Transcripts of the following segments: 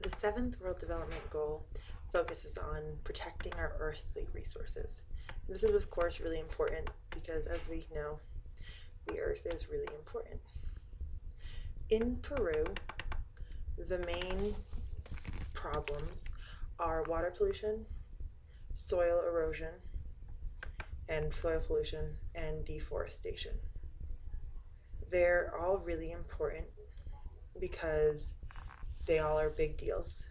The seventh World Development Goal focuses on protecting our earthly resources. This is, of course, really important because, as we know, the earth is really important. In Peru, the main problems are water pollution, soil erosion, and soil pollution and deforestation. They're all really important because they all are big deals.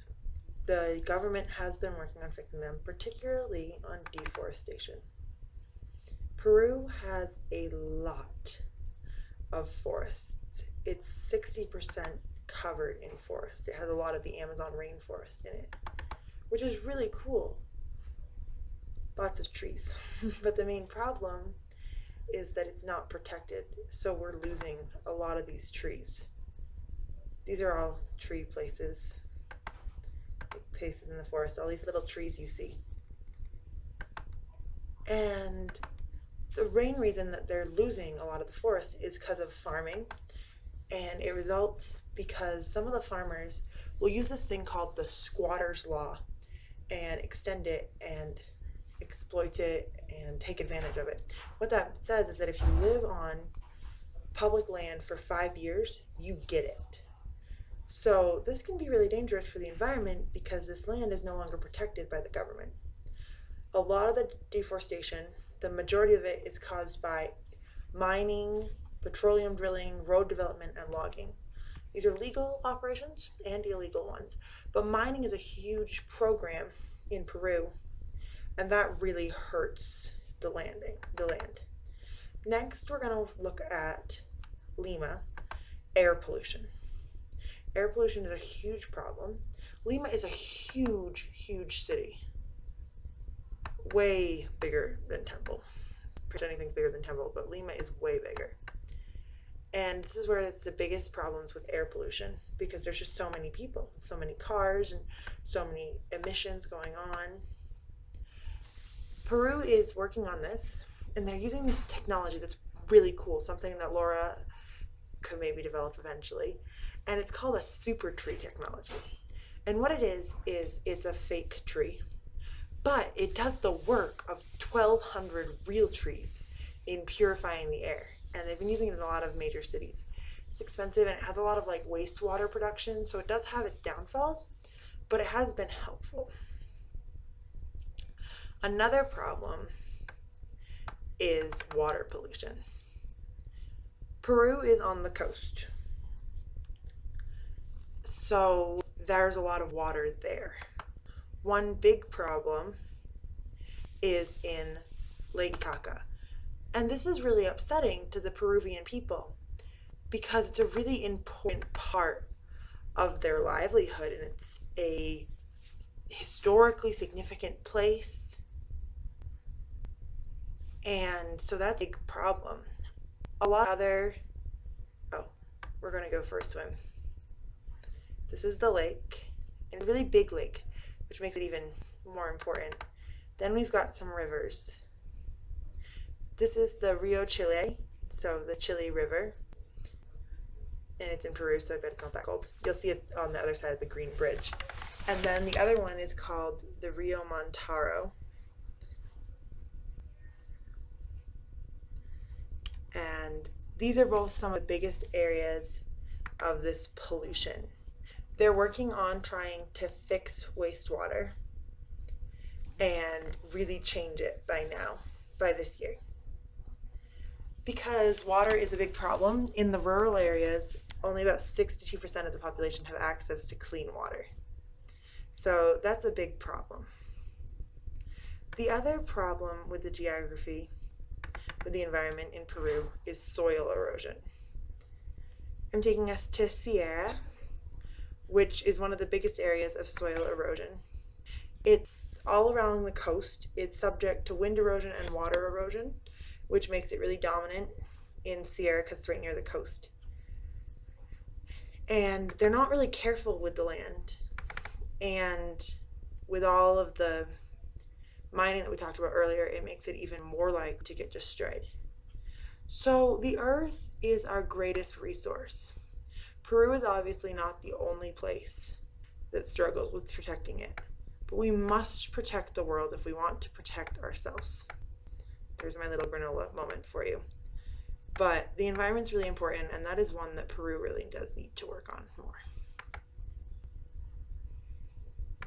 The government has been working on fixing them, particularly on deforestation. Peru has a lot of forests. It's 60% covered in forest. It has a lot of the Amazon rainforest in it, which is really cool. Lots of trees. But the main problem is that it's not protected, so we're losing a lot of these trees. These are all tree places in the forest, all these little trees you see. And the main reason that they're losing a lot of the forest is because of farming, and it results because some of the farmers will use this thing called the squatter's law and extend it and exploit it and take advantage of it. What that says is that if you live on public land for 5 years, you get it. So this can be really dangerous for the environment because this land is no longer protected by the government. A lot of the deforestation, the majority of it, is caused by mining, petroleum drilling, road development, and logging. These are legal operations and illegal ones, but mining is a huge program in Peru, and that really hurts the land. Next, we're going to look at Lima, air pollution. Air pollution is a huge problem. Lima is a huge, huge city. Way bigger than Temple. Pretty much anything's bigger than Temple, but Lima is way bigger. And this is where it's the biggest problems with air pollution because there's just so many people, so many cars, and so many emissions going on. Peru is working on this, and they're using this technology that's really cool, something that Laura could maybe develop eventually, and it's called a super tree technology. And what it is it's a fake tree, but it does the work of 1,200 real trees in purifying the air, and they've been using it in a lot of major cities. It's expensive, and it has a lot of wastewater production, so it does have its downfalls, but it has been helpful. Another problem is water pollution. Peru is on the coast, so there's a lot of water there. One big problem is in Lake Caca, and this is really upsetting to the Peruvian people because it's a really important part of their livelihood, and it's a historically significant place, and so that's a big problem. A lot of other, we're going to go for a swim. This is the lake, and a really big lake, which makes it even more important. Then we've got some rivers. This is the Rio Chile, so the Chile River, and it's in Peru, so I bet it's not that cold. You'll see it on the other side of the Green Bridge. And then the other one is called the Rio Montaro. And these are both some of the biggest areas of this pollution. They're working on trying to fix wastewater and really change it by this year. Because water is a big problem, in the rural areas, only about 62% of the population have access to clean water. So that's a big problem. The other problem with the geography, with the environment in Peru, is soil erosion. I'm taking us to Sierra, which is one of the biggest areas of soil erosion. It's all around the coast. It's subject to wind erosion and water erosion, which makes it really dominant in Sierra because it's right near the coast. And they're not really careful with the land. And with all of the mining that we talked about earlier, it makes it even more likely to get destroyed. So the earth is our greatest resource. Peru is obviously not the only place that struggles with protecting it. But we must protect the world if we want to protect ourselves. There's my little granola moment for you. But the environment's really important, and that is one that Peru really does need to work on more.